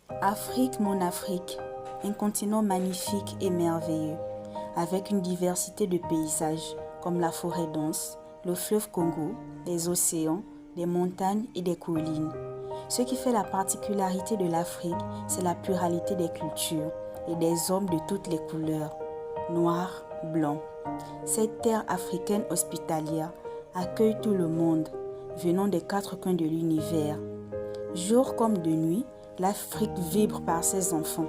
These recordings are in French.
Afrique, mon Afrique, un continent magnifique et merveilleux, avec une diversité de paysages comme la forêt dense, le fleuve Congo, les océans, des montagnes et des collines. Ce qui fait la particularité de l'Afrique, c'est la pluralité des cultures et des hommes de toutes les couleurs, noirs, blancs. Cette terre africaine hospitalière accueille tout le monde, venant des quatre coins de l'univers. Jour comme de nuit, l'Afrique vibre par ses enfants,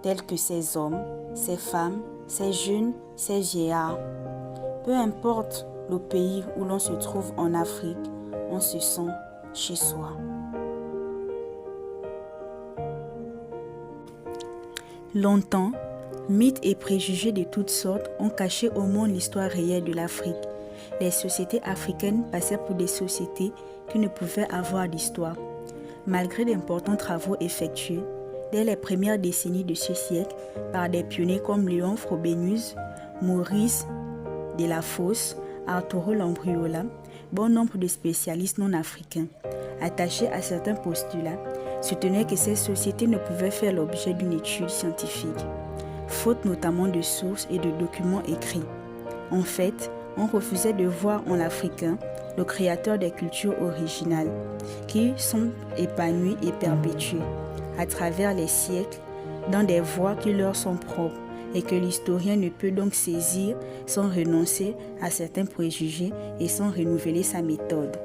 tels que ses hommes, ses femmes, ses jeunes, ses vieillards. Peu importe le pays où l'on se trouve en Afrique, on se sent chez soi. Longtemps, mythes et préjugés de toutes sortes ont caché au monde l'histoire réelle de l'Afrique. Les sociétés africaines passaient pour des sociétés qui ne pouvaient avoir d'histoire. Malgré d'importants travaux effectués, dès les premières décennies de ce siècle, par des pionniers comme Léon Frobenius, Maurice Delafosse, Arturo Lambriola, bon nombre de spécialistes non africains, attachés à certains postulats, soutenaient que ces sociétés ne pouvaient faire l'objet d'une étude scientifique, faute notamment de sources et de documents écrits. En fait, on refusait de voir en l'Africain le créateur des cultures originales, qui sont épanouies et perpétuées à travers les siècles dans des voies qui leur sont propres et que l'historien ne peut donc saisir sans renoncer à certains préjugés et sans renouveler sa méthode.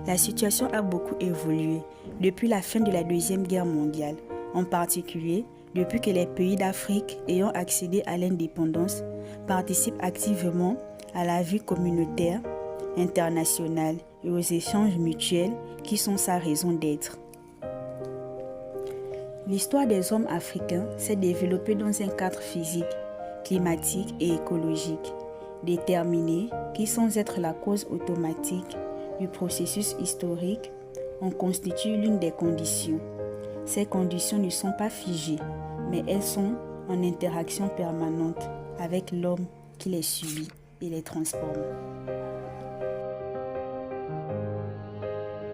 La situation a beaucoup évolué depuis la fin de la Deuxième Guerre mondiale, en particulier depuis que les pays d'Afrique ayant accédé à l'indépendance participent activement à la vie communautaire, internationale et aux échanges mutuels qui sont sa raison d'être. L'histoire des hommes africains s'est développée dans un cadre physique, climatique et écologique, déterminé qui, sans être la cause automatique du processus historique, en constitue l'une des conditions. Ces conditions ne sont pas figées, mais elles sont en interaction permanente avec l'homme qui les subit et les transforme.